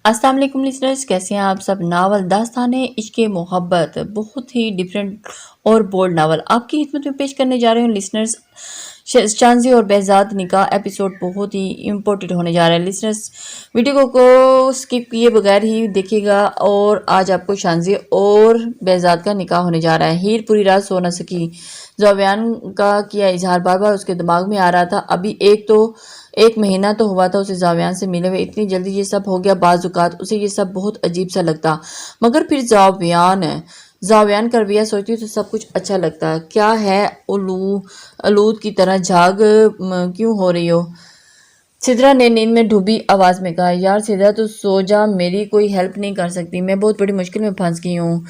السلام علیکم لسنرز، کیسے ہیں آپ سب؟ ناول داستان عشق محبت بہت ہی ڈیفرنٹ اور بولڈ ناول آپ کی خدمت میں پیش کرنے جا رہے ہوں لسنرز۔ شانزی اور بہزاد نکاح ایپیسوڈ بہت ہی امپورٹنٹ ہونے جا رہا ہے لسنرز۔ ویڈیو کو سکپ کیے بغیر ہی دیکھے گا اور آج آپ کو شانزی اور بہزاد کا نکاح ہونے جا رہا ہے۔ ہیر پوری رات سو نہ سکی، زویان کا کیا اظہار بار بار اس کے دماغ میں آ رہا تھا۔ ابھی ایک مہینہ تو ہوا تھا اسے زاویان سے ملے ہوئے، اتنی جلدی یہ سب ہو گیا۔ بعض اوقات اسے یہ سب بہت عجیب سا لگتا، مگر پھر زاویان کا رویہ سوچتی تو سب کچھ اچھا لگتا۔ کیا ہے الود کی طرح جھاگ کیوں ہو رہی ہو؟ سدرا نے نیند میں ڈوبی آواز میں کہا۔ یار سدرا تو سو جا، میری کوئی ہیلپ نہیں کر سکتی، میں بہت بڑی مشکل میں پھنس گئی ہوں۔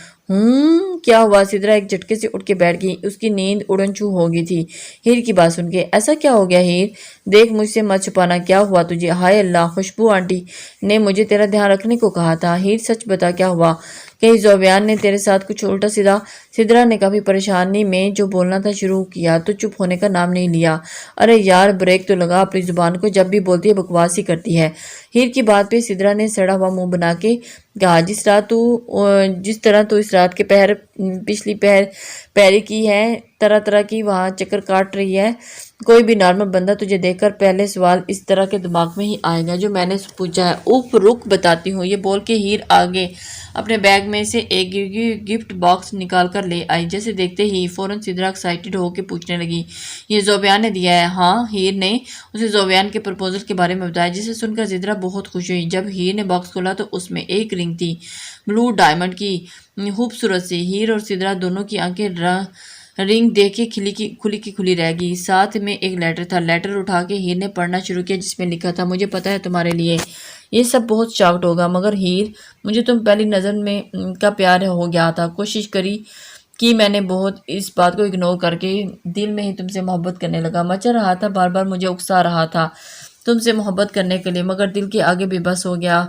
کیا ہوا؟ سدرا ایک جھٹکے سے اٹھ کے بیٹھ گئی، اس کی نیند اڑن چھو ہو گئی تھی ہیر کی بات سن کے۔ ایسا کیا ہو گیا ہیر؟ دیکھ مجھ سے مت چھپانا، کیا ہوا تجھے؟ ہائے اللہ، خوشبو آنٹی نے مجھے تیرا دھیان رکھنے کو کہا تھا۔ ہیر سچ بتا کیا ہوا؟ کہیں زویان نے تیرے ساتھ کچھ الٹا سیدھا؟ سدرا نے کافی پریشانی میں جو بولنا تھا شروع کیا تو چپ ہونے کا نام نہیں لیا۔ ارے یار بریک تو لگا اپنی زبان کو، جب بھی بولتی ہے بکواس ہی کرتی ہے۔ ہیر کی بات پہ سدرا نے سڑا ہوا منہ بنا کے کہا، جس طرح تو اس رات کے پچھلی پہری کی ہے، طرح طرح کی وہاں چکر کاٹ رہی ہے، کوئی بھی نارمل بندہ تجھے دیکھ کر پہلے سوال اس طرح کے دماغ میں ہی آئے گا جو میں نے پوچھا ہے۔ اوف رک بتاتی ہوں، یہ بول کے ہیر آگے اپنے بیگ میں سے ایک گفٹ باکس نکال کر لے آئی، جیسے دیکھتے ہی فوراً سدرا ایکسائٹڈ ہو کے پوچھنے لگی، یہ زویان نے دیا ہے؟ ہاں، ہیر نے اسے زویان کے پرپوزل کے بارے میں بتایا، جسے سن کر سدرا بہت خوش ہوئی۔ جب ہیر نے باکس کھولا تو اس میں ایک رنگ تھی، بلو ڈائمنڈ کی، خوبصورت سی۔ ہیر اور سدرا دونوں کی آنکھیں رنگ دیکھ کے کھلی رہ گئی۔ ساتھ میں ایک لیٹر تھا۔ لیٹر اٹھا کے ہیر نے پڑھنا شروع کیا، جس میں لکھا تھا، مجھے پتا ہے تمہارے لیے یہ سب بہت شاکڈ ہوگا، مگر ہیر مجھے تم پہلی نظر میں کا پیار ہو گیا تھا۔ کوشش کی میں نے بہت، اس بات کو اگنور کر کے دل میں ہی تم سے محبت کرنے لگا۔ مچل رہا تھا، بار بار مجھے اکسا رہا تھا تم سے محبت کرنے کے لیے، مگر دل کے آگے بے بس ہو گیا۔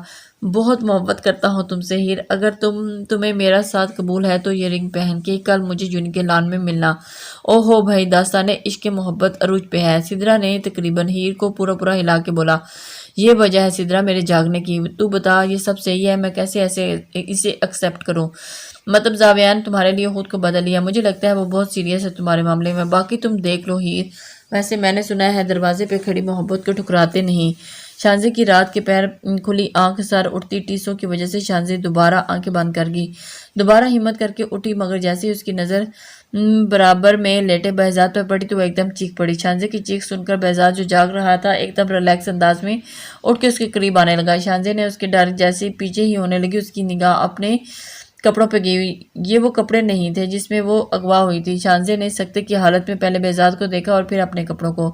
بہت محبت کرتا ہوں تم سے ہیر، اگر تمہیں میرا ساتھ قبول ہے تو یہ رنگ پہن کے کل مجھے جن کے لان میں ملنا۔ او ہو بھائی، داستان عشق محبت عروج پہ ہے۔ سدرا نے تقریباً ہیر کو پورا ہلا کے بولا، یہ وجہ ہے سدرا میرے جاگنے کی، تو بتا یہ سب صحیح ہے؟ میں کیسے اسے ایکسیپٹ کروں؟ مطلب زاویان تمہارے لیے خود کو بدل لیا؟ مجھے لگتا ہے وہ بہت سیریس ہے تمہارے معاملے میں، باقی تم دیکھ لو ہیر۔ ویسے میں نے سنا ہے دروازے پہ کھڑی محبت کو ٹھکراتے نہیں۔ شانزی کی رات کے پہر کھلی آنکھ، سر اٹھتی ٹیسوں کی وجہ سے شانزی دوبارہ آنکھیں بند کر گئی۔ دوبارہ ہمت کر کے اٹھی، مگر جیسے ہی اس کی نظر برابر میں لیٹے بہزاد پر پڑی تو وہ ایک دم چیخ پڑی۔ شانزی کی چیخ سن کر بہزاد جو جاگ رہا تھا ایک دم ریلیکس انداز میں اٹھ کے اس کے قریب آنے لگا۔ شانزی نے اس کے ڈر جیسے پیچھے ہی ہونے لگی، اس کی نگاہ اپنے کپڑوں پہ گئی۔ یہ وہ کپڑے نہیں تھے جس میں وہ اغوا ہوئی تھی۔ شانزی نے سکتے کی حالت میں پہلے بہزاد کو دیکھا اور پھر اپنے کپڑوں کو۔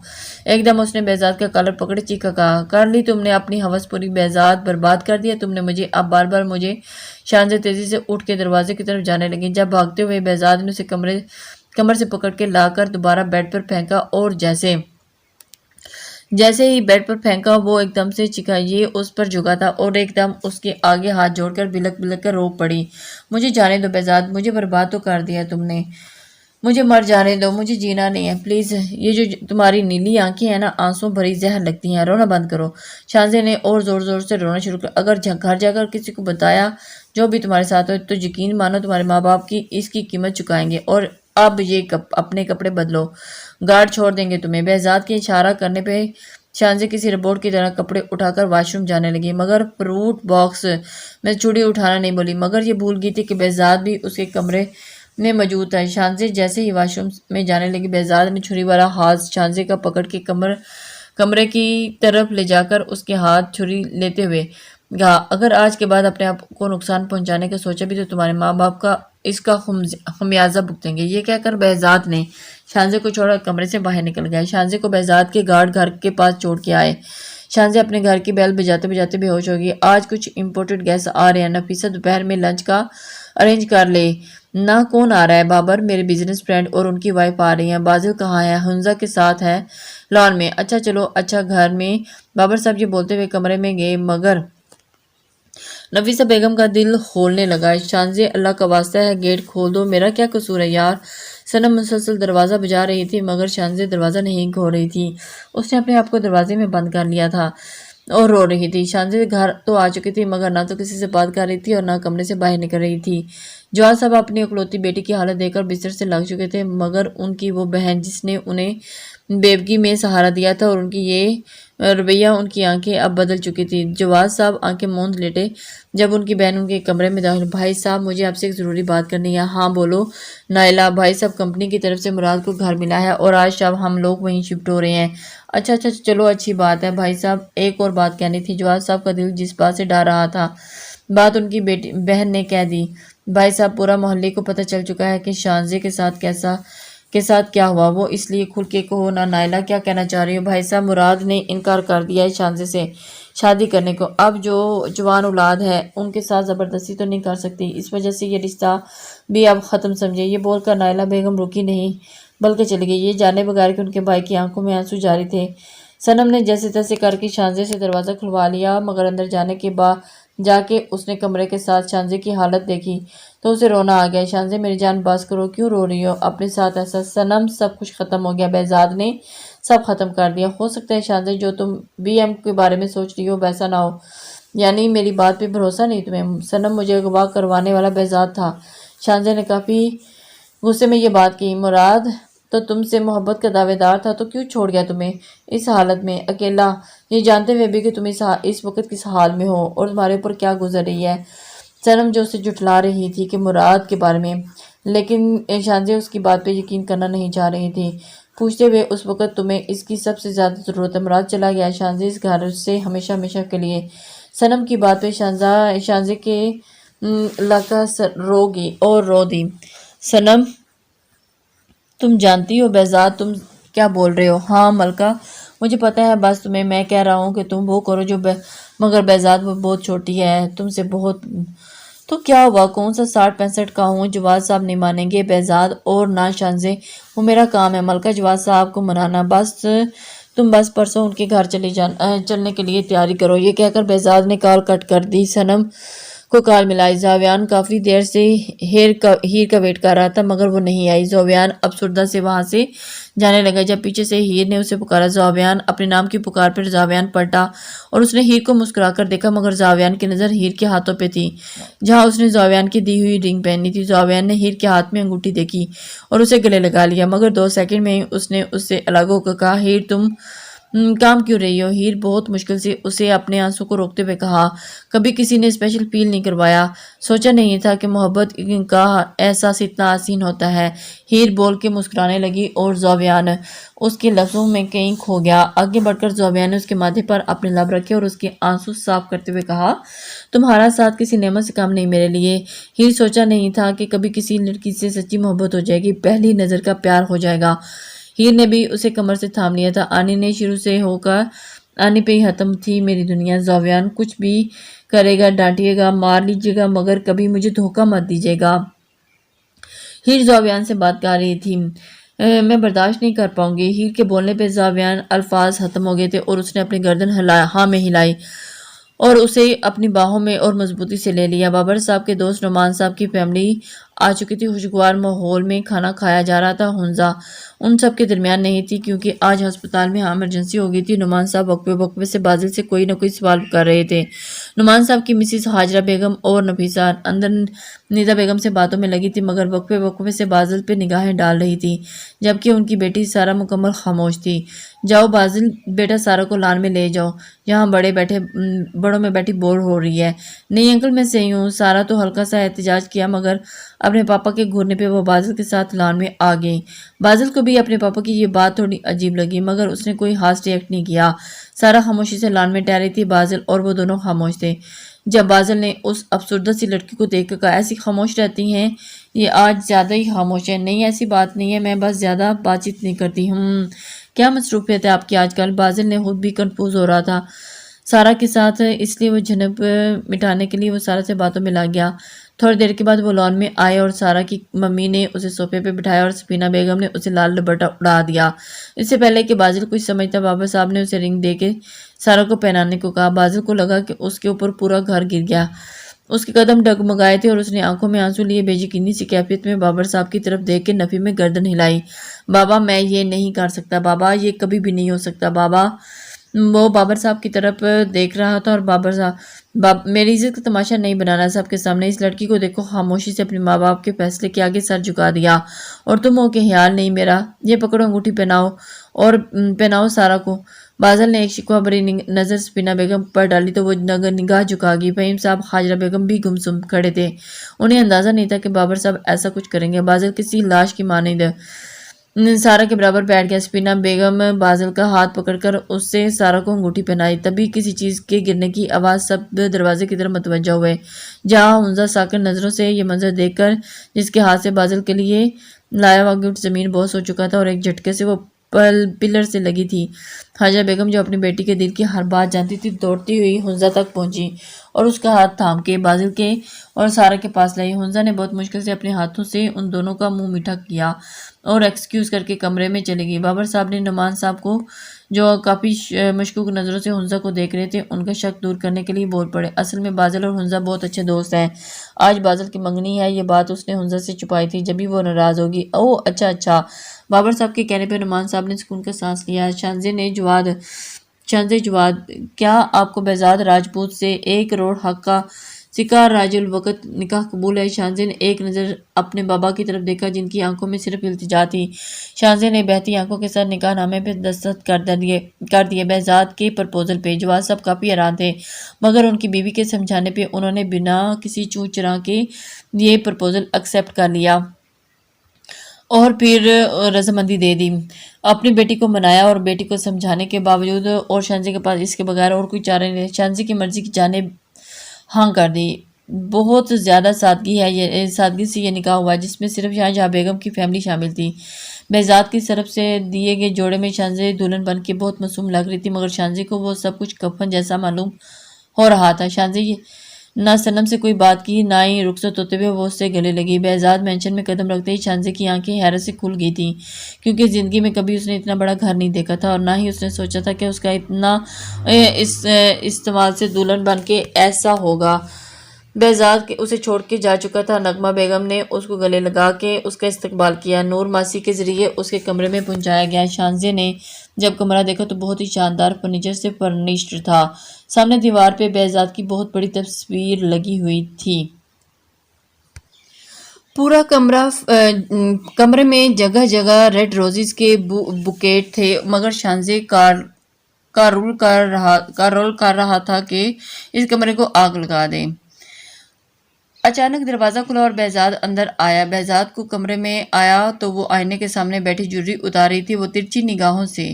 ایک دم اس نے بہزاد کا کالر پکڑے چیخا، کہا، کر لی تم نے اپنی ہوس پوری بہزاد، برباد کر دیا تم نے مجھے اب بار بار مجھے۔ شانزی تیزی سے اٹھ کے دروازے کی طرف جانے لگی، جب بھاگتے ہوئے بہزاد نے اسے کمر سے پکڑ کے لا کر دوبارہ بیڈ پر پھینکا اور جیسے ہی بیڈ پر پھینکا وہ ایک دم سے چیخا، یہ اس پر جھکا تھا اور ایک دم اس کے آگے ہاتھ جوڑ کر بلک کر رو پڑی، مجھے جانے دو بہزاد، مجھے برباد تو کر دیا تم نے، مجھے مر جانے دو، مجھے جینا نہیں ہے پلیز۔ یہ جو تمہاری نیلی آنکھیں ہیں نا، آنسوں بھری زہر لگتی ہیں، رونا بند کرو۔ شانزی نے اور زور سے رونا شروع کیا۔ اگر گھر جا کر کسی کو بتایا جو بھی تمہارے ساتھ ہو تو یقین مانو تمہارے ماں باپ کی اس کی قیمت چکائیں گے، اور اب یہ اپنے کپڑے بدلو، گارڈ چھوڑ دیں گے تمہیں۔ بہزاد کے اشارہ کرنے پہ شانزی کسی روبوٹ کی طرح کپڑے اٹھا کر واش روم جانے لگی، مگر فروٹ باکس میں چوڑی اٹھانا نہیں بولی، مگر یہ بھول گئی تھی کہ بہزاد بھی اس کے کمرے میں موجود تھا۔ شانزی جیسے ہی واش روم میں جانے لگی، بہزاد نے چھری والا ہاتھ شانزی کا پکڑ کے کمرے کی طرف لے جا کر اس کے ہاتھ چھری لیتے ہوئے کہا، اگر آج کے بعد اپنے آپ کو نقصان پہنچانے کا سوچا بھی تو تمہارے ماں باپ اس کا خمیازہ بھگتیں گے۔ یہ کہہ کر بہزاد نے شانزی کو چھوڑ کر کمرے سے باہر نکل گیا۔ شانزی کو بہزاد کے گارڈ گھر کے پاس چھوڑ کے آئے۔ شانزی اپنے گھر کی بیل بجاتے بے ہوش ہو گئی۔ آج کچھ امپورٹنٹ گیسٹ آ رہے ہیں، نفیسہ دوپہر میں لنچ کا ارینج کر لے نا۔ کون آ رہا ہے؟ بابر، میرے بزنس فرینڈ اور ان کی وائف آ رہی ہیں۔ بازل کہاں ہے؟ حنزہ کے ساتھ ہے لان میں۔ اچھا چلو، اچھا گھر میں۔ بابر صاحب یہ بولتے ہوئے کمرے میں گئے، مگر نفیسہ بیگم کا دل ہولنے لگا۔ شانزی، اللہ کا واسطہ ہے گیٹ کھول دو، میرا کیا قصور ہے یار؟ صنم مسلسل دروازہ بجا رہی تھی، مگر شانزی دروازہ نہیں کھول رہی تھی۔ اس نے اپنے آپ کو دروازے میں بند کر لیا تھا۔ اور رو رہی تھی۔ شانزی گھر تو آ چکی تھی مگر نہ تو کسی سے بات کر رہی تھی اور نہ کمرے سے باہر نکل رہی تھی۔ جواد صاحب اپنی اکلوتی بیٹی کی حالت دیکھ کر بستر سے لگ چکے تھے مگر ان کی وہ بہن جس نے انہیں بیوگی میں سہارا دیا تھا اور ان کی یہ رویہ ان کی آنکھیں اب بدل چکی تھی۔ جواد صاحب آنکھیں موند لیٹے جب ان کی بہن ان کے کمرے میں داخل۔ بھائی صاحب مجھے آپ سے ایک ضروری بات کرنی ہے۔ ہاں بولو نائلہ۔ بھائی صاحب کمپنی کی طرف سے مراد کو گھر ملا ہے اور آج شب ہم لوگ وہیں شفٹ ہو رہے ہیں۔ اچھا اچھا چلو اچھی بات ہے بھائی صاحب، ایک اور بات کہنی تھی۔ جواد صاحب کا دل جس بات سے ڈر رہا تھا بات ان کی بہن نے کہہ دی۔ بھائی صاحب پورا محلے کو پتہ چل چکا ہے کہ شانزے کے ساتھ کیا ہوا، وہ اس لیے کھل کے کہو نا نائلہ، کیا کہنا چاہ رہی ہو؟ بھائی صاحب مراد نے انکار کر دیا ہے شانزے سے شادی کرنے کو۔ اب جو جوان اولاد ہے ان کے ساتھ زبردستی تو نہیں کر سکتی، اس وجہ سے یہ رشتہ بھی اب ختم سمجھے۔ یہ بول کر نائلہ بیگم رکی نہیں بلکہ چلی گئی، یہ جانے بغیر کہ ان کے بھائی کی آنکھوں میں آنسو جاری تھے۔ صنم نے جیسے تیسے کر کے شانزے سے دروازہ کھلوا لیا مگر اندر جانے کے بعد جا کے اس نے کمرے کے ساتھ شانزے کی حالت دیکھی تو اسے رونا آ گیا۔ شانزے میری جان بس کرو، کیوں رو رہی ہو؟ اپنے ساتھ ایسا صنم سب کچھ ختم ہو گیا، بہزاد نے سب ختم کر دیا۔ ہو سکتا ہے شانزے جو تم بی ایم کے بارے میں سوچ رہی ہو ویسا نہ ہو، یعنی میری بات پہ بھروسہ نہیں تمہیں؟ صنم مجھے اغوا کروانے والا بہزاد تھا۔ شانزے نے کافی غصے میں یہ بات کی۔ مراد تو تم سے محبت کا دعوے دار تھا تو کیوں چھوڑ گیا تمہیں اس حالت میں اکیلا، یہ جانتے ہوئے بھی کہ تم اس وقت کس حال میں ہو اور تمہارے اوپر کیا گزر رہی ہے؟ صنم جو اسے جھٹلا رہی تھی کہ مراد کے بارے میں، لیکن شانزے اس کی بات پہ یقین کرنا نہیں چاہ رہی تھی، پوچھتے ہوئے اس وقت تمہیں اس کی سب سے زیادہ ضرورت ہے۔ مراد چلا گیا شانزے اس گھر سے ہمیشہ ہمیشہ کے لیے۔ صنم کی بات پہ شانزے کے علاقہ روگی اور رو دی۔ صنم تم جانتی ہو بہزاد تم کیا بول رہے ہو؟ ہاں ملکہ مجھے پتہ ہے، بس تمہیں میں کہہ رہا ہوں کہ تم وہ کرو جو مگر بہزاد وہ بہت چھوٹی ہے تم سے بہت، تو کیا ہوا؟ کون سا 60-65 کا ہوں؟ جواد صاحب نہیں مانیں گے بہزاد اور نہ شانزے، وہ میرا کام ہے ملکہ جواد صاحب کو منانا، تم بس پرسوں ان کے گھر چلنے کے لیے تیاری کرو۔ یہ کہہ کر بہزاد نے کال کٹ کر دی۔ صنم کو کال ملائی۔ زاویان کافی دیر سے ہیر کا ویٹ کر رہا تھا مگر وہ نہیں آئی۔ زاویان افسردہ سے وہاں سے جانے لگا جب پیچھے سے ہیر نے اسے پکارا۔ زاویان اپنے نام کی پکار پر زاویان پلٹا اور اس نے ہیر کو مسکرا کر دیکھا مگر زاویان کی نظر ہیر کے ہاتھوں پہ تھی جہاں اس نے زاویان کی دی ہوئی رنگ پہنی تھی۔ زاویان نے ہیر کے ہاتھ میں انگوٹھی دیکھی اور اسے گلے لگا لیا مگر 2 سیکنڈ میں ہی اس نے اس سے الگ ہو کر کہا، ہیر تم کام کیوں رہی ہو؟ ہیر بہت مشکل سے اسے اپنے آنسو کو روکتے ہوئے کہا، کبھی کسی نے اسپیشل فیل نہیں کروایا، سوچا نہیں تھا کہ محبت کا احساس اتنا حسین ہوتا ہے۔ ہیر بول کے مسکرانے لگی اور زاویان اس کے لفظوں میں کہیں کھو گیا۔ آگے بڑھ کر زاویان نے اس کے ماتھے پر اپنے لب رکھے اور اس کے آنسو صاف کرتے ہوئے کہا، تمہارا ساتھ کسی نعمت سے کم نہیں میرے لیے۔ ہیر سوچا نہیں تھا کہ کبھی کسی لڑکی سے سچی محبت ہو جائے گی، پہلی نظر کا پیار ہو جائے گا۔ ہیر نے بھی اسے کمر سے تھام لیا تھا۔ آنے نے شروع سے ہو کر آنے پہ ہی ختم تھی میری دنیا۔ زاویان کچھ بھی کرے گا، ڈانٹیے گا، مار لیجیے گا مگر کبھی مجھے دھوکہ مت دیجیے گا۔ ہیر زاویان سے بات کر رہی تھی، میں برداشت نہیں کر پاؤں گی۔ ہیر کے بولنے پہ زاویان الفاظ ختم ہو گئے تھے اور اس نے اپنی گردن ہاں میں ہلائی اور اسے اپنی باہوں میں اور مضبوطی سے لے لیا۔ بابر صاحب کے دوست نعمان صاحب کی فیملی آ چکی تھی۔ خوشگوار ماحول میں کھانا کھایا جا رہا تھا۔ حنزہ ان سب کے درمیان نہیں تھی کیونکہ آج ہسپتال میں ایمرجنسی ہو گئی تھی۔ نعمان صاحب وقفے سے بازل سے کوئی نہ کوئی سوال کر رہے تھے۔ نعمان صاحب کی مسز حاجرہ بیگم اور نفیسہ اندر نیتا بیگم سے باتوں میں لگی تھی مگر وقفے سے بازل پہ نگاہیں ڈال رہی تھی جبکہ ان کی بیٹی سارہ مکمل خاموش تھی۔ جاؤ بازل بیٹا سارہ کو لان میں لے جاؤ، یہاں بڑوں میں بیٹھی بور ہو رہی ہے۔ نہیں انکل میں صحیح ہوں۔ سارہ تو ہلکا سا احتجاج کیا مگر اپنے پاپا کے گھورنے پہ وہ بازل کے ساتھ لان میں آ گئی۔ بازل کو بھی اپنے پاپا کی یہ بات تھوڑی عجیب لگی مگر اس نے کوئی خاص ریئیکٹ نہیں کیا۔ سارہ خاموشی سے لان میں ٹہری تھی، بازل اور وہ دونوں خاموش تھے۔ جب بازل نے اس افسردہ سی لڑکی کو دیکھ کر کہا، ایسی خاموش رہتی ہیں، یہ آج زیادہ ہی خاموش ہے۔ نہیں ایسی بات نہیں ہے، میں بس زیادہ بات چیت نہیں کرتی ہوں۔ کیا مصروفیت ہے آپ کی آج کل؟ بازل نے خود بھی کنفیوز ہو رہا تھا سارہ کے ساتھ، اس لیے وہ جھنپ مٹانے کے لیے وہ سارہ سے باتوں میں لگ گیا۔ تھوڑی دیر کے بعد وہ لان میں آئے اور سارہ کی ممی نے اسے صوفے پہ بٹھایا اور سفینہ بیگم نے اسے لال دوپٹہ اڑا دیا۔ اس سے پہلے کہ بازل کچھ سمجھتا بابا صاحب نے اسے رنگ دے کے سارہ کو پہنانے کو کہا۔ بازل کو لگا کہ اس کے اوپر پورا گھر گر گیا، اس کے قدم ڈگمگائے تھے اور اس نے آنکھوں میں آنسو لیے بے یقینی سی کیفیت میں بابر صاحب کی طرف دیکھ کے نفی میں گردن ہلائی۔ بابا میں یہ نہیں کر سکتا، بابا یہ کبھی بھی نہیں ہو سکتا، بابا وہ بابر صاحب کی طرف دیکھ رہا تھا اور بابر صاحب میری عزت کا تماشا نہیں بنانا سب کے سامنے، اس لڑکی کو دیکھو، خاموشی سے اپنے ماں باپ کے فیصلے کے آگے سر جھکا دیا، اور تم ہو کہ خیال نہیں میرا، یہ پکڑو انگوٹھی پہناؤ اور پہناؤ سارا کو۔ بازل نے ایک شکوہ بری نظر سفینہ بیگم پر ڈالی تو وہ نگاہ جھکا گئی۔ فہیم صاحب خاجرہ بیگم بھی گمسم کھڑے تھے، انہیں اندازہ نہیں تھا کہ بابر صاحب ایسا کچھ کریں گے۔ بازل کسی لاش کی مانند سارا کے برابر بیٹھ گیا۔ سفینہ بیگم بازل کا ہاتھ پکڑ کر اس سے سارا کو انگوٹھی پہنائی، تبھی کسی چیز کے گرنے کی آواز، سب دروازے کی طرف متوجہ ہوئے، جہاں حنزہ ساکن نظروں سے یہ منظر دیکھ کر جس کے ہاتھ سے بازل کے لیے لایا ہوا گفٹ زمین بوس ہو چکا تھا اور ایک جھٹکے سے وہ پلر سے لگی تھی۔ خاجرہ بیگم جو اپنی بیٹی کے دل کی ہر بات جانتی تھی، دوڑتی ہوئی حنزہ تک پہنچی اور اس کا ہاتھ تھام کے بازل کے اور سارا کے پاس لائی۔ حنزہ نے بہت مشکل سے اپنے ہاتھوں سے ان دونوں کا منہ میٹھا کیا اور ایکسکیوز کر کے کمرے میں چلی گئی۔ بابر صاحب نے نعمان صاحب کو جو کافی مشکوک نظروں سے حنزہ کو دیکھ رہے تھے، ان کا شک دور کرنے کے لیے بول پڑے، اصل میں بازل اور حنزہ بہت اچھے دوست ہیں، آج بازل کی منگنی ہے، یہ بات اس نے حنزہ سے چھپائی تھی، جبھی وہ ناراض ہوگی۔ اوہ اچھا اچھا۔ بابر صاحب کے کہنے پہ نعمان صاحب نے سکون کا سانس لیا۔ شانزے جواد، کیا آپ کو بہزاد راجپوت سے 1 کروڑ حق کا سکہ راج الوقت نکاح قبول ہے؟ شانزے نے ایک نظر اپنے بابا کی طرف دیکھا جن کی آنکھوں میں صرف التجا تھی۔ شانزے نے بہتی آنکھوں کے ساتھ نکاح نامے پہ دستخط کر دیے بہزاد کے پرپوزل پہ۔ جواد صاحب کافی حیران تھے، مگر ان کی بیوی کے سمجھانے پہ انہوں نے بنا کسی چوں چراں کے یہ پرپوزل ایکسپٹ کر لیا اور پھر رضامندی دے دی۔ اپنی بیٹی کو منایا اور بیٹی کو سمجھانے کے باوجود، اور شانزے کے پاس اس کے بغیر اور کوئی چارہ نہیں، شانزے کی مرضی کی جانب ہاں کر دی۔ بہت زیادہ سادگی سے یہ نکاح ہوا جس میں صرف شاہجہاں بیگم کی فیملی شامل تھی۔ بہزاد کی طرف سے دیے گئے جوڑے میں شانزے دلہن بن کے بہت معصوم لگ رہی تھی، مگر شانزے کو وہ سب کچھ کفن جیسا معلوم ہو رہا تھا۔ شانزے نہ صنم سے کوئی بات کی، نہ ہی رخصت ہوتے ہوئے وہ اس سے گلے لگی۔ بہزاد مینشن میں قدم رکھتے ہی شانزے کی آنکھیں حیرت سے کھل گئی تھیں، کیونکہ زندگی میں کبھی اس نے اتنا بڑا گھر نہیں دیکھا تھا، اور نہ ہی اس نے سوچا تھا کہ اس کا اتنا استعمال سے دلہن بن کے ایسا ہوگا۔ بہزاد اسے چھوڑ کے جا چکا تھا۔ نغمہ بیگم نے اس کو گلے لگا کے اس کا استقبال کیا، نور ماسی کے ذریعے اس کے کمرے میں پہنچایا گیا۔ شانزے نے جب کمرہ دیکھا تو بہت ہی شاندار فرنیچر سے فرنشڈ تھا۔ سامنے دیوار پہ بہزاد کی بہت بڑی تصویر لگی ہوئی تھی۔ پورا کمرے میں جگہ جگہ ریڈ روزز کے بوکیٹ تھے، مگر شانزے کا رول کر رہا تھا کہ اس کمرے کو آگ لگا دے۔ اچانک دروازہ کھلا اور بہزاد اندر آیا۔ بہزاد کو کمرے میں آیا تو وہ آئینے کے سامنے بیٹھی جوری اتار رہی تھی۔ وہ ترچھی نگاہوں سے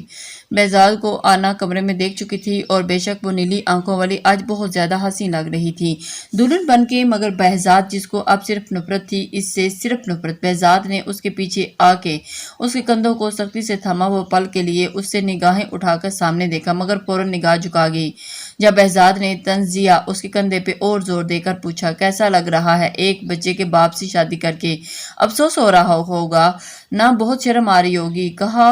بہزاد کو آنا کمرے میں دیکھ چکی تھی، اور بے شک وہ نیلی آنکھوں والی آج بہت زیادہ حسین لگ رہی تھی دلہن بن کے، مگر بہزاد جس کو اب صرف نفرت تھی، اس سے صرف نفرت۔ بہزاد نے اس کے پیچھے آ کے اس کے کندھوں کو سختی سے تھاما۔ وہ پل کے لیے اس سے نگاہیں اٹھا کر سامنے دیکھا، مگر فوراً نگاہ جھکا گئی جب بہزاد نے طنزیہ اس کے کندھے پہ اور زور دے کر پوچھا، کیسا لگ رہا ہے ایک بچے کے باپ سے شادی کر کے؟ افسوس ہو رہا ہوگا نا، بہت شرم آ رہی ہوگی۔ کہا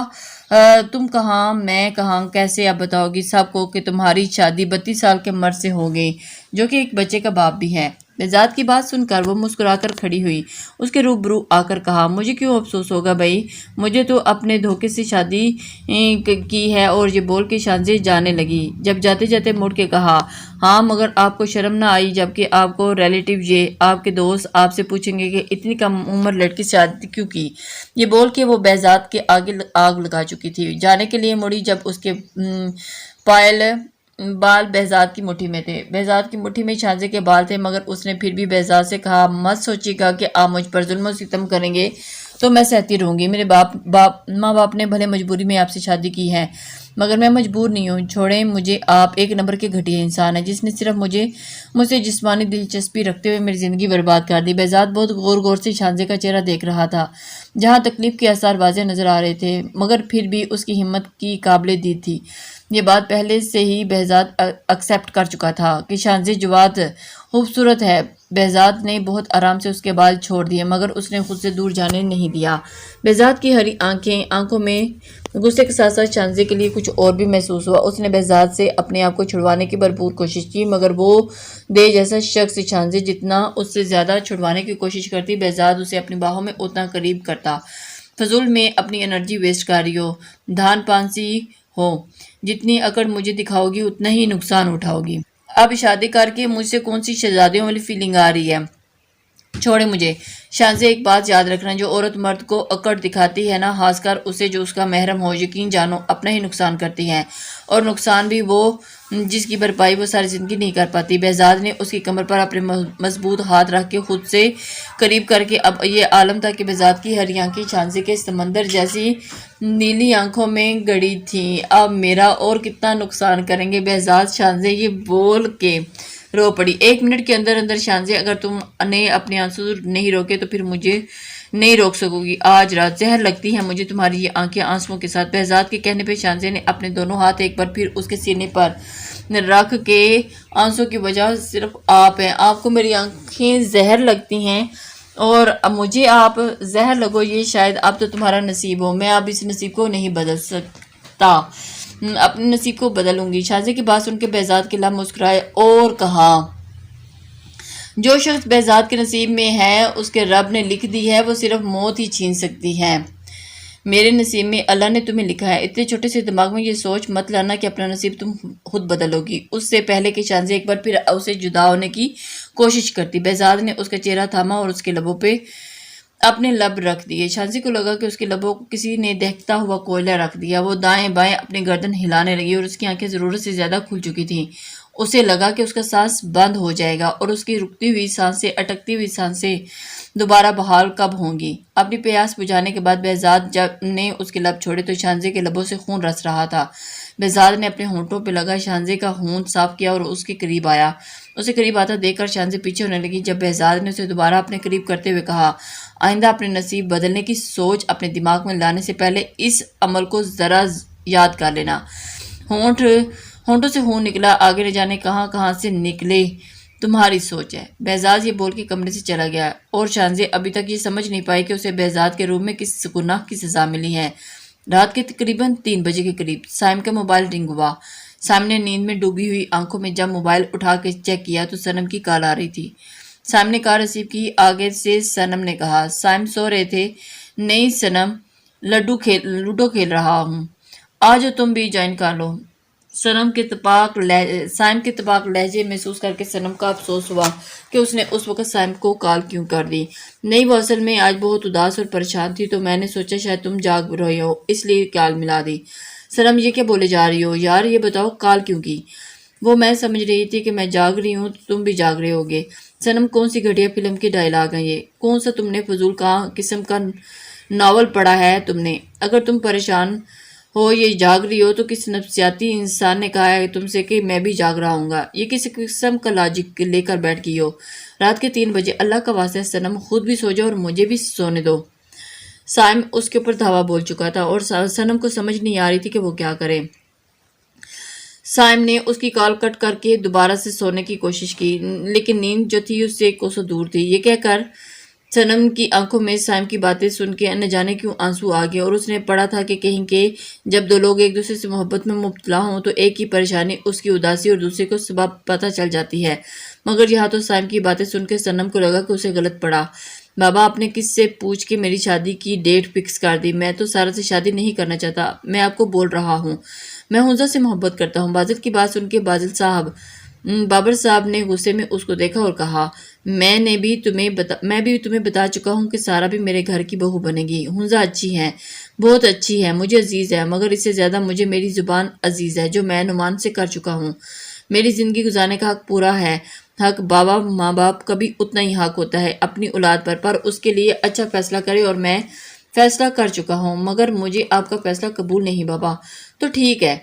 تم کہاں، میں کہاں، کیسے اب بتاؤ گی سب کو کہ تمہاری شادی 32 سال کے مرد سے ہو گئی، جو کہ ایک بچے کا باپ بھی ہے؟ بہزاد کی بات سن کر وہ مسکرا کر کھڑی ہوئی، اس کے روبرو آ کر کہا، مجھے کیوں افسوس ہوگا بھائی، مجھے تو اپنے دھوکے سے شادی کی ہے۔ اور یہ بول کے شانزے جانے لگی، جب جاتے جاتے مڑ کے کہا، ہاں مگر آپ کو شرم نہ آئی جبکہ آپ کو ریلیٹیو یہ آپ کے دوست آپ سے پوچھیں گے کہ اتنی کم عمر لڑکی سے شادی کیوں کی؟ یہ بول کے وہ بہزاد کے آگے آگ لگا چکی تھی۔ جانے کے لیے مڑی جب اس کے بال بہزاد کی مٹھی میں تھے۔ بہزاد کی مٹھی میں شانزے کے بال تھے، مگر اس نے پھر بھی بہزاد سے کہا، مت سوچیے گا کہ آپ مجھ پر ظلم و ستم کریں گے تو میں سہتی رہوں گی۔ میرے ماں باپ نے بھلے مجبوری میں آپ سے شادی کی ہے، مگر میں مجبور نہیں ہوں۔ چھوڑیں مجھے، آپ ایک نمبر کے گھٹیا انسان ہیں جس نے صرف مجھ سے جسمانی دلچسپی رکھتے ہوئے میری زندگی برباد کر دی۔ بہزاد بہت غور سے شانزے کا چہرہ دیکھ رہا تھا، جہاں تکلیف کے آثار واضح نظر آ رہے تھے، مگر پھر بھی اس کی ہمت کی قابل دید تھی۔ یہ بات پہلے سے ہی بہزاد ایکسپٹ کر چکا تھا کہ شانزے جواد خوبصورت ہے۔ بہزاد نے بہت آرام سے اس کے بال چھوڑ دیے، مگر اس نے خود سے دور جانے نہیں دیا۔ بہزاد کی ہری آنکھوں میں غصے کے ساتھ ساتھ شانزے کے لیے کچھ اور بھی محسوس ہوا۔ اس نے بہزاد سے اپنے آپ کو چھڑوانے کی بھرپور کوشش کی، مگر وہ دے جیسا شخص شانزے جتنا اس سے زیادہ چھڑوانے کی کوشش کرتی، بہزاد اسے اپنی باہوں میں اتنا قریب کرتا۔ فضول میں اپنی انرجی ویسٹ کر رہی ہو، دھان پانسی ہو، جتنی اکڑ مجھے دکھاؤ گی اتنا ہی نقصان اٹھاؤ گی۔ اب شادی کر کے مجھ سے کون سی شہزادیوں والی فیلنگ آ رہی ہے؟ چھوڑے مجھے۔ شانزے ایک بات یاد رکھنا، جو عورت مرد کو اکڑ دکھاتی ہے نا، خاص کر اسے جو اس کا محرم ہو، یقین جانو اپنا ہی نقصان کرتی ہے، اور نقصان بھی وہ جس کی بھرپائی وہ ساری زندگی نہیں کر پاتی۔ بہزاد نے اس کی کمر پر اپنے مضبوط ہاتھ رکھ کے خود سے قریب کر کے اب یہ عالم تھا کہ بہزاد کی ہری آنکھیں شانزے کے سمندر جیسی نیلی آنکھوں میں گڑی تھیں۔ اب میرا اور کتنا نقصان کریں گے بہزاد؟ شانزے یہ بول کے رو پڑی۔ 1 منٹ کے اندر اندر شانزے، اگر تم نے اپنے آنسو نہیں روکے تو پھر مجھے نہیں روک سکو گی۔ آج رات زہر لگتی ہے مجھے تمہاری یہ آنکھیں آنسوؤں کے ساتھ۔ بہزاد کے کہنے پہ شانزے نے اپنے دونوں ہاتھ ایک بار پھر اس کے سینے پر رکھ کے، آنسو کی وجہ صرف آپ ہیں، آپ کو میری آنکھیں زہر لگتی ہیں اور مجھے آپ زہر لگو، یہ شاید اب تو تمہارا نصیب ہو۔ میں اب اس نصیب کو نہیں بدل سکتا، اپنے نصیب کو بدلوں گی۔ شانزے کی بات سن کے بہزاد کے لب مسکرائے اور کہا، جو شخص بہزاد کے نصیب میں ہے اس کے رب نے لکھ دی ہے، وہ صرف موت ہی چھین سکتی ہے۔ میرے نصیب میں اللہ نے تمہیں لکھا ہے۔ اتنے چھوٹے سے دماغ میں یہ سوچ مت لانا کہ اپنا نصیب تم خود بدلو گی۔ اس سے پہلے کہ شانزے ایک بار پھر اسے جدا ہونے کی کوشش کرتی، بہزاد نے اس کا چہرہ تھاما اور اس کے لبوں پہ اپنے لب رکھ دیے۔ شانزے کو لگا کہ اس کے لبوں کو کسی نے دہتا ہوا کوئلہ رکھ دیا۔ وہ دائیں بائیں اپنی گردن ہلانے لگی اور اس کی آنکھیں ضرورت سے زیادہ کھل چکی تھیں۔ اسے لگا کہ اس کا سانس بند ہو جائے گا اور اس کی رکتی ہوئی سانسیں، اٹکتی ہوئی سانسیں دوبارہ بحال کب ہوں گی۔ اپنی پیاس بجھانے کے بعد بہزاد جب نے اس کے لب چھوڑے تو شانزے کے لبوں سے خون رس رہا تھا۔ بہزاد نے اپنے ہونٹوں پہ لگا شانزے کا ہونٹ صاف کیا اور اس کے قریب آیا۔ اسے قریب آتا دیکھ کر شانزے پیچھے ہونے لگی۔ جب بہزاد نے اسے دوبارہ اپنے قریب کرتے ہوئے کہا، آئندہ اپنے نصیب بدلنے کی سوچ اپنے دماغ میں لانے سے پہلے اس عمل کو ذرا یاد کر لینا۔ ہونٹوں سے خون نکلا، آگے نہ جانے کہاں کہاں سے نکلے، تمہاری سوچ ہے۔ بہزاد یہ بول کے کمرے سے چلا گیا اور شانزے ابھی تک یہ سمجھ نہیں پائی کہ اسے بہزاد کے روم میں کس گناہ کی سزا ملی ہے۔ رات کے تقریباً 3 بجے کے قریب سائم کا موبائل رنگ ہوا۔ سائم نے نیند میں ڈوبی ہوئی آنکھوں میں جب موبائل اٹھا کے چیک کیا تو سنم کی کال آ رہی تھی۔ سائم نے کال ریسیو کی۔ آگے سے سنم نے کہا، سائم سو رہے تھے؟ نہیں سنم، لوڈو کھیل رہا ہوں، آجو تم بھی جوائن کر لو۔ سائم کے تپاک لہجے محسوس کر کے سنم کا افسوس ہوا کہ اس نے اس وقت سائم کو کال کیوں کر دی۔ نہیں، وہ اصل میں آج بہت اداس اور پریشان تھی تو میں نے سوچا شاید تم جاگ رہے ہو اس لیے کال ملا دی۔ سنم، یہ کیا بولے جا رہی ہو یار، یہ بتاؤ کال کیوں کی؟ وہ میں سمجھ رہی تھی کہ میں جاگ رہی ہوں تو تم بھی جاگ رہے ہوگے۔ سنم، کون سی گھٹیا فلم کے ڈائلاگ ہیں یہ؟ کون سا تم نے فضول قسم کا ناول پڑھا ہے تم نے؟ اگر تم پریشان ہو یہ جاگ رہی ہو تو کس نفسیاتی انسان نے کہا ہے تم سے کہ میں بھی جاگ رہا ہوں گا؟ یہ کس قسم کا لاجک لے کر بیٹھ گئی ہو؟ رات کے 3 بجے، اللہ کا واسطہ ہے سنم، خود بھی سو جاؤ اور مجھے بھی سونے دو۔ سائم اس کے اوپر دھاوا بول چکا تھا اور سنم کو سمجھ نہیں آ رہی تھی کہ وہ کیا کرے۔ سائم نے اس کی کال کٹ کر کے دوبارہ سے سونے کی کوشش کی، لیکن نیند جو تھی اس سے کوسوں دور تھی۔ یہ کہہ کر سنم کی آنکھوں میں سائم کی باتیں سن کے نہ جانے کیوں آنسو آ گئے اور اس نے پڑھا تھا کہ کہیں کہ جب 2 لوگ ایک دوسرے سے محبت میں مبتلا ہوں تو ایک کی پریشانی اس کی اداسی اور دوسرے کو سبب پتہ چل جاتی ہے۔ مگر یہاں تو سائم کی باتیں سن کے سنم کو لگا کہ اسے غلط پڑا۔ بابا، آپ نے کس سے پوچھ کے میری شادی کی ڈیٹ فکس کر دی؟ میں تو سارا سے شادی نہیں کرنا چاہتا، میں آپ کو بول رہا ہوں، میں حنزہ سے محبت کرتا ہوں۔ بازل کی بات سن کے بابر صاحب نے غصے میں اس کو دیکھا اور کہا، میں بھی تمہیں بتا چکا ہوں کہ سارا بھی میرے گھر کی بہو بنے گی۔ حنزہ اچھی ہے، بہت اچھی ہے، مجھے عزیز ہے، مگر اس سے زیادہ مجھے میری زبان عزیز ہے جو میں نعمان سے کر چکا ہوں۔ میری زندگی گزارنے کا حق پورا ہے۔ حق بابا ماں باپ کا بھی اتنا ہی حق ہوتا ہے اپنی اولاد پر اس کے لیے اچھا فیصلہ کرے اور میں فیصلہ کر چکا ہوں، مگر مجھے آپ کا فیصلہ قبول نہیں بابا۔ تو ٹھیک ہے،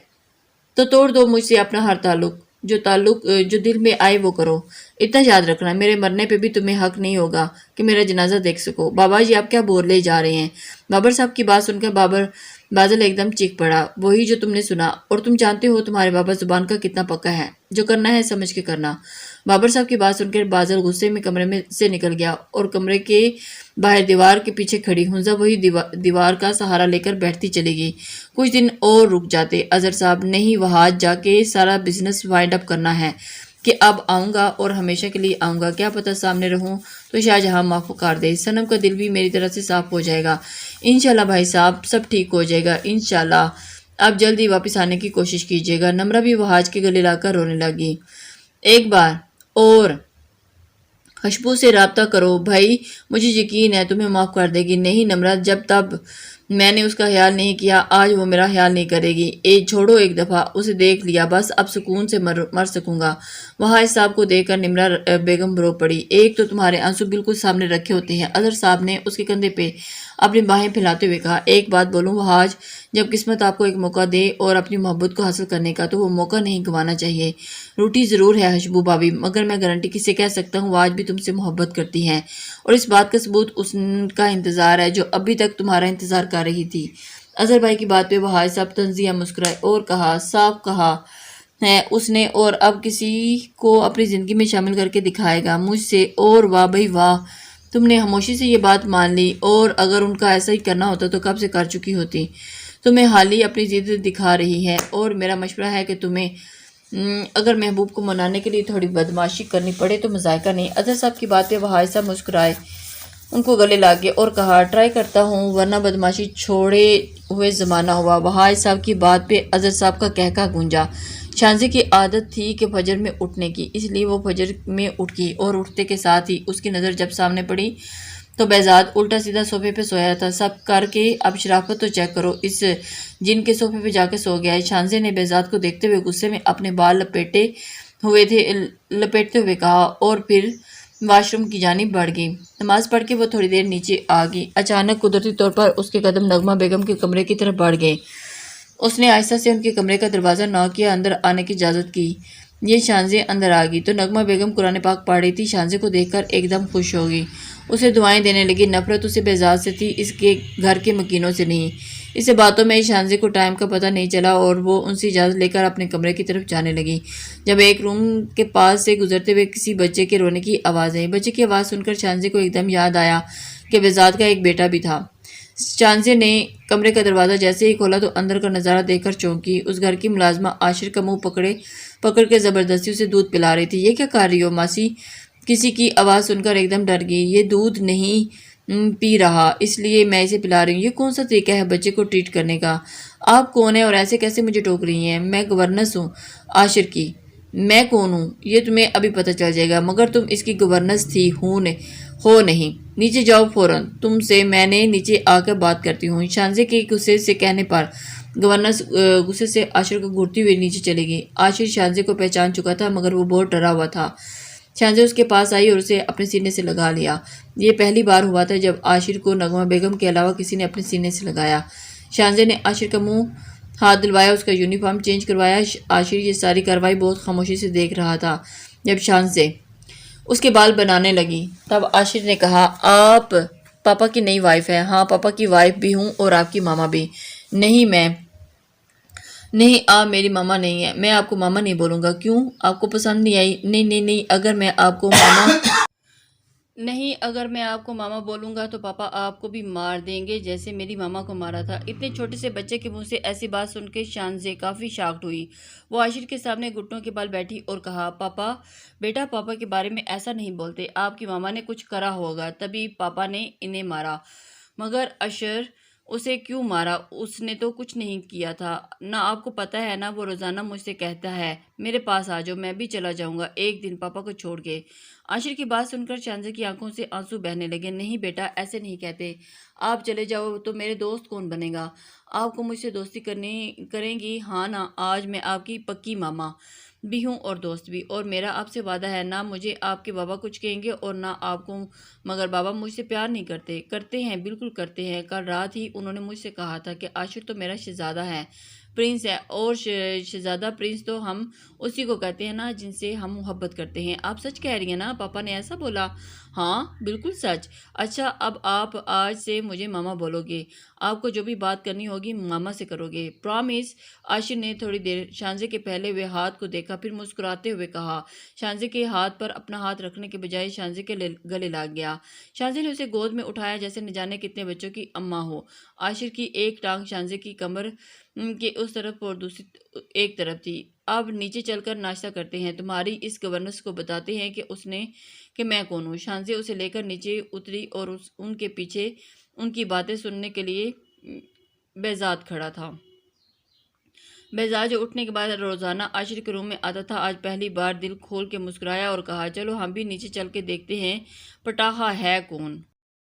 تو توڑ دو مجھ سے اپنا ہر تعلق، جو دل میں آئے وہ کرو۔ اتنا یاد رکھنا، میرے مرنے پہ بھی تمہیں حق نہیں ہوگا کہ میرا جنازہ دیکھ سکو۔ بابا جی آپ کیا بولے جا رہے ہیں؟ بابر صاحب کی بات سن کر بازل ایک دم چیخ پڑا، وہی جو تم نے سنا، اور تم جانتے ہو تمہارے بابا زبان کا کتنا پکا ہے، جو کرنا ہے سمجھ کے کرنا۔ بابر صاحب کی بات سن کر بازل غصے میں کمرے میں سے نکل گیا اور کمرے کے باہر دیوار کے پیچھے کھڑی حنزہ وہی دیوار کا سہارا لے کر بیٹھتی چلی گئی۔ کچھ دن اور رک جاتے اظہر صاحب، نہیں وہاں جا کے سارا بزنس وائنڈ اپ کرنا ہے کہ اب آؤں گا اور ہمیشہ کے لیے آؤں گا، کیا پتہ سامنے رہوں تو شاہجہاں معاف کر دے، سنم کا دل بھی میری طرح سے صاف ہو جائے گا۔ انشاءاللہ بھائی صاحب، سب ٹھیک ہو جائے گا انشاءاللہ۔ آپ جلدی واپس آنے کی کوشش کیجیے گا۔ نمرہ بھی وہاج کے گلے لا کر رونے لگی۔ ایک بار اور خوشبو سے رابطہ کرو بھائی، مجھے یقین ہے تمہیں معاف کر دے گی۔ نہیں نمرہ، جب تب میں نے اس کا خیال نہیں کیا، آج وہ میرا خیال نہیں کرے گی۔ چھوڑو، ایک دفعہ اسے دیکھ لیا، بس اب سکون سے مر سکوں گا۔ وہاں اس صاحب کو دیکھ کر نمرہ بیگم رو پڑی۔ ایک تو تمہارے آنسو بالکل سامنے رکھے ہوتے ہیں۔ اظہر صاحب نے اس کے کندھے پہ اپنی باہیں پھیلاتے ہوئے کہا۔ ایک بات بولوں وہاج، جب قسمت آپ کو ایک موقع دے اور اپنی محبت کو حاصل کرنے کا، تو وہ موقع نہیں گنوانا چاہیے۔ روٹی ضرور ہے خوشبو بھابی، مگر میں گارنٹی کسے کہہ سکتا ہوں وہ آج بھی تم سے محبت کرتی ہیں، اور اس بات کا ثبوت اس کا انتظار ہے جو ابھی تک تمہارا انتظار کر رہی تھی۔ اظہر بھائی کی بات پہ وہاج صاحب تنزیہ مسکرائے اور کہا، صاف کہا ہے اس نے، اور اب کسی کو اپنی زندگی میں شامل کر کے دکھائے گا مجھ سے، اور واہ بھائی واہ، تم نے خاموشی سے یہ بات مان لی، اور اگر ان کا ایسا ہی کرنا ہوتا تو کب سے کر چکی ہوتی۔ تمہیں حال ہی اپنی ضد دکھا رہی ہے، اور میرا مشورہ ہے کہ تمہیں اگر محبوب کو منانے کے لیے تھوڑی بدماشی کرنی پڑے تو مذائقہ نہیں۔ اظہر صاحب کی بات پہ وہاج صاحب مسکرائے، ان کو گلے لاگے اور کہا، ٹرائی کرتا ہوں، ورنہ بدماشی چھوڑے ہوئے زمانہ ہوا۔ وہاج صاحب کی بات پہ اظہر صاحب کا کہکا گونجا۔ شانزے کی عادت تھی کہ فجر میں اٹھنے کی، اس لیے وہ فجر میں اٹھی، اور اٹھتے کے ساتھ ہی اس کی نظر جب سامنے پڑی تو بہزاد الٹا سیدھا صوفے پہ سویا تھا۔ سب کر کے اب شرافت تو چیک کرو، اس جن کے صوفے پہ جا کے سو گیا ہے۔ شانزے نے بہزاد کو دیکھتے ہوئے غصے میں اپنے بال لپیٹتے ہوئے کہا، اور پھر واش روم کی جانب بڑھ گئی۔ نماز پڑھ کے وہ تھوڑی دیر نیچے آ گئی۔ اچانک قدرتی طور پر اس کے قدم نغمہ بیگم کے کمرے کی طرف بڑھ گئے۔ اس نے آہستہ سے ان کے کمرے کا دروازہ نوک کیا، اندر آنے کی اجازت کی۔ یہ شانزے اندر آ گئی تو نغمہ بیگم قرآن پاک پڑھ رہی تھی۔ شانزے کو دیکھ کر ایک دم خوش ہو گئی، اسے دعائیں دینے لگی۔ نفرت اسے بہزاد سے تھی، اس کے گھر کے مکینوں سے نہیں۔ اسے باتوں میں شانزے کو ٹائم کا پتہ نہیں چلا، اور وہ ان سے اجازت لے کر اپنے کمرے کی طرف جانے لگی جب ایک روم کے پاس سے گزرتے ہوئے کسی بچے کے رونے کی آواز آئی۔ بچے کی آواز سن کر شانزے کو ایک دم یاد آیا کہ بہزاد کا ایک بیٹا بھی تھا۔ شانزے نے کمرے کا دروازہ جیسے ہی کھولا تو اندر کا نظارہ دیکھ کر چونکی۔ اس گھر کی ملازمہ عاشر کا منہ پکڑ کے زبردستی اسے دودھ پلا رہی تھی۔ یہ کیا کر رہی ہو ماسی؟ کسی کی آواز سن کر ایک دم ڈر گئی۔ یہ دودھ نہیں پی رہا، اس لیے میں اسے پلا رہی ہوں۔ یہ کون سا طریقہ ہے بچے کو ٹریٹ کرنے کا؟ آپ کون ہیں اور ایسے کیسے مجھے ٹوک رہی ہیں؟ میں گورنس ہوں عاشر کی۔ میں کون ہوں یہ تمہیں ابھی پتہ چل جائے گا، مگر تم اس کی گورنس تھی ہو نہیں۔ نیچے جاؤ فوراً، تم سے میں نے نیچے آ کر بات کرتی ہوں۔ شانزے کے غصے سے کہنے پر گورنس غصے سے عاشر کو گھورتی ہوئی نیچے چلی گئی۔ عاشر شانزے کو پہچان چکا تھا، مگر وہ بہت ڈرا ہوا تھا۔ شانزے اس کے پاس آئی اور اسے اپنے سینے سے لگا لیا۔ یہ پہلی بار ہوا تھا جب عاشر کو نغمہ بیگم کے علاوہ کسی نے اپنے سینے سے لگایا۔ شانزے نے عاشر کا منہ ہاتھ دلوایا، اس کا یونیفارم چینج کروایا۔ عاشر یہ ساری کارروائی بہت خاموشی سے دیکھ رہا تھا۔ جب شانزے اس کے بال بنانے لگی تب عاشر نے کہا، آپ پاپا کی نئی وائف ہیں؟ ہاں، پاپا کی وائف بھی ہوں اور آپ کی ماما بھی۔ نہیں، آپ میری ماما نہیں ہیں۔ میں آپ کو ماما نہیں بولوں گا۔ کیوں؟ آپ کو پسند نہیں آئی؟ نہیں، اگر میں آپ کو ماما بولوں گا تو پاپا آپ کو بھی مار دیں گے جیسے میری ماما کو مارا تھا۔ اتنے چھوٹے سے بچے کے منہ سے ایسی بات سن کے شانزے کافی شاکڈ ہوئی۔ وہ عاشر کے سامنے گھٹنوں کے بل بیٹھی اور کہا، بیٹا پاپا کے بارے میں ایسا نہیں بولتے۔ آپ کی ماما نے کچھ کرا ہوگا تبھی پاپا نے انہیں مارا۔ مگر عاشر، اسے کیوں مارا؟ اس نے تو کچھ نہیں کیا تھا نہ، آپ کو پتہ ہے نا، وہ روزانہ مجھ سے کہتا ہے میرے پاس آ جاؤ، میں بھی چلا جاؤں گا ایک دن پاپا کو چھوڑ کے۔ عاشر کی بات سن کر شانزے کی آنکھوں سے آنسو بہنے لگے۔ نہیں بیٹا، ایسے نہیں کہتے۔ آپ چلے جاؤ تو میرے دوست کون بنے گا؟ آپ کو مجھ سے دوستی کریں گی؟ ہاں نا، آج میں آپ کی پکی ماما بھی ہوں اور دوست بھی، اور میرا آپ سے وعدہ ہے نہ مجھے آپ کے بابا کچھ کہیں گے اور نہ آپ کو۔ مگر بابا مجھ سے پیار نہیں کرتے۔ کرتے ہیں، بالکل کرتے ہیں۔ کل رات ہی انہوں نے مجھ سے کہا تھا کہ عاشر تو میرا شہزادہ ہے، پرنس ہے، اور شہزادہ پرنس تو ہم اسی کو کہتے ہیں نا جن سے ہم محبت کرتے ہیں۔ آپ سچ کہہ رہی ہیں نا؟ پاپا نے ایسا بولا؟ ہاں بالکل سچ۔ اچھا، اب آپ آج سے مجھے ماما بولو گے۔ آپ کو جو بھی بات کرنی ہوگی ماما سے کرو گے، پرامس۔ عاشر نے تھوڑی دیر شانزے کے پھیلے ہوئے ہاتھ کو دیکھا، پھر مسکراتے ہوئے کہا۔ شانزے کے ہاتھ پر اپنا ہاتھ رکھنے کے بجائے شانزے کے گلے لگ گیا۔ شانزے نے اسے گود میں اٹھایا جیسے نہ جانے کتنے بچوں کی اماں ہو۔ عاشر کی ایک ٹانگ شانزے کی کمر کے اس طرف اور دوسری ایک طرف تھی۔ اب نیچے چل کر ناشتہ کرتے ہیں، تمہاری اس گورنس کو بتاتے ہیں کہ میں کون ہوں۔ شانزے اسے لے کر نیچے اتری اور ان کے پیچھے ان کی باتیں سننے کے لیے بہزاد کھڑا تھا۔ بہزاد جو اٹھنے کے بعد روزانہ عاشر کے روم میں آتا تھا، آج پہلی بار دل کھول کے مسکرایا اور کہا، چلو ہم بھی نیچے چل کے دیکھتے ہیں پٹاخہ ہے کون۔